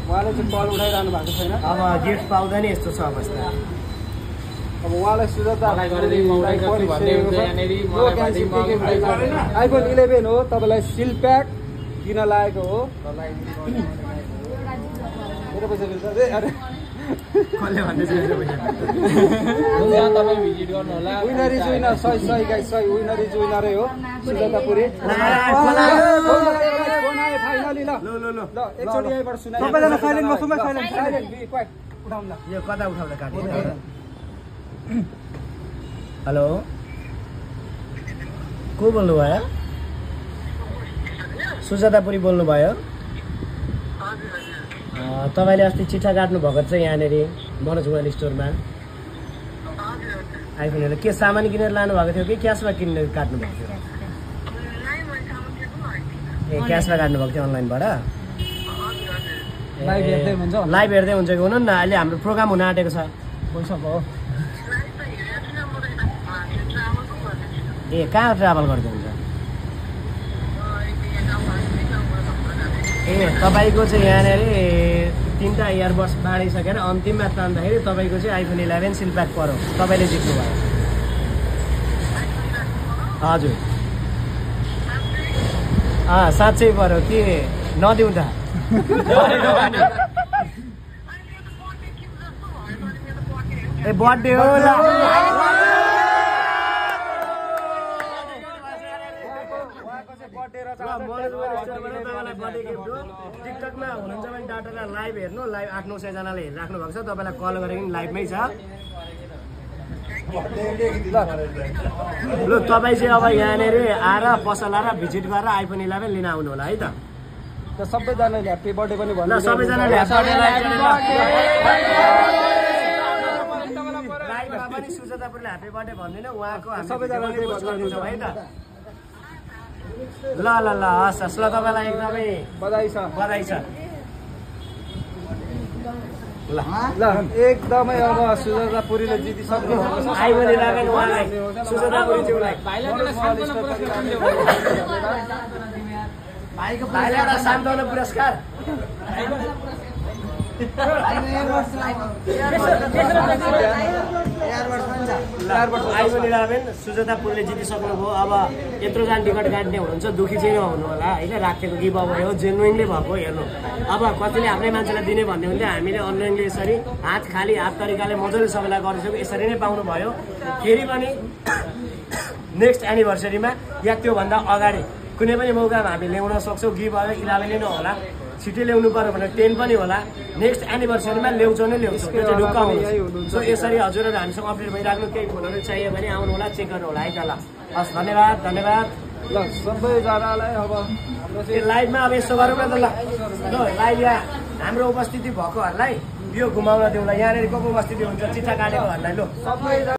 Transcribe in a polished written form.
उहाँले चाहिँ कल उठाइरहनु भएको छैन। अब गिफ्ट पाउँदैन यस्तो छ अवस्था। अब उहाँलाई सुझाव आइफोन 11 हो, तपाईँलाई सिल प्याक किन लागेको हो। मेरो पैसा बिर्छ अरे कसले भन्दैछ मेरो पैसा तपाईँ भिजिट गर्नु होला। विनर इज विनर, सही गाइस, सही विनर इज विनरै हो सुजातापुरी। फाइनली ल एकचोटि यहीँबाट सुनाइ। सबैजना साइलेन्ट बस्नु, साइलेन्ट उठाउँ ल। यो कता उठाउँदा काट्यो। हेलो को बोल्नुभयो? सुजातापुरी बोल्नुभयो? तपाईँले अस्ति चिठा काट्नु भएको छ यहाँनिर मनोज मोबाइल स्टोरमा आइफोनहरू के सामान किनेर लानु भएको थियो कि क्यासमा किनेर काट्नु भएको थियो? ए क्यासमा काट्नु भएको थियो अनलाइनबाट। लाइभ हेर्दै हुन्छ कि हुनु न, अहिले हाम्रो प्रोग्राम हुन आँटेको छ। ए कहाँ ट्राभल गर्दै हुन्छ? ए तपाईँको चाहिँ यहाँनिर 3टा इयरबड्स बाँडिसकेर अन्तिममा तान्दाखेरि तपाईँको चाहिँ आइफोन 11 सिल प्याक पऱ्यो, तपाईँले जित्नुभयो। हजुर साँच्चै पऱ्यो कि नदिउँ त? ए बर्थडे हो ल। टिकटकमा हुनुहुन्छ भने डाटालाई लाइभ हेर्नु, लाइभ 800-900 जनाले हेरिराख्नु भएको छ, तपाईँलाई कल गरेको लाइभमै छ। ल तपाईँ चाहिँ अब यहाँनिर आएर पसल आएर भिजिट गरेर आइफोन 11 लिन आउनु होला है त। सबैजनाले ह्याप्पी बर्थडे पनि भन्नु। सबैजनाले लाइभमा पनि सुजातापुरले ह्याप्पी बर्थडे भन्दैन, उहाँको सबैजनाले गर्छौँ है त। ल ल ल हस् हस् ल, तपाईँलाई एकदमै बधाई छ। ल एकदमै अब सुजातापुरीले जितिसक्नु भएको छ। आइफोन 11 उहाँलाई सुजातापुरी ज्यूलाई भाइले एउटा सान्त्वना पुरस्कार। आइफोन 11 सुजातापुरले जितिसक्नुभयो। अब यत्रोजना टिकट काट्ने हुनुहुन्छ, दुखी चाहिँ नहुनु होला होइन, राखेको गिभ अवे हो, जेन्युइनली भएको हेर्नु। अब कतिले आफ्नै मान्छेलाई दिने भन्ने हुन्थ्यो, हामीले अनलाइनले यसरी हात खाली हात तरिकाले मजाले सबैलाई गरिसक्यो, यसरी नै पाउनु भयो। फेरि पनि नेक्स्ट एनिभर्सरीमा या त्योभन्दा अगाडि कुनै पनि मौकामा हामी ल्याउन सक्छौँ। गिभ अवे 11 नै नहोला, छिटै ल्याउनु पर्यो भने 10 पनि होला। नेक्स्ट एनिभर्सरीमा ल्याउँछौँ नै ल्याउँछौँ, त्यो चाहिँ ढुक्क हुनुहुन्छ। सो यसरी हजुरहरू हामीसँग अपडेट भइराख्नु, केही फोनहरू चाहियो भने आउनु होला, चेक गर्नु होला है त। ल हस्, धन्यवाद धन्यवाद। ल सबैजनालाई अब लाइभमा अब यसो गरौँ न त। ल लाइभ यहाँ हाम्रो उपस्थिति भएकोहरूलाई यो घुमाउन दिउँला, यहाँनिर को उपस्थिति हुन्छ चिठा काटेकोहरूलाई। ल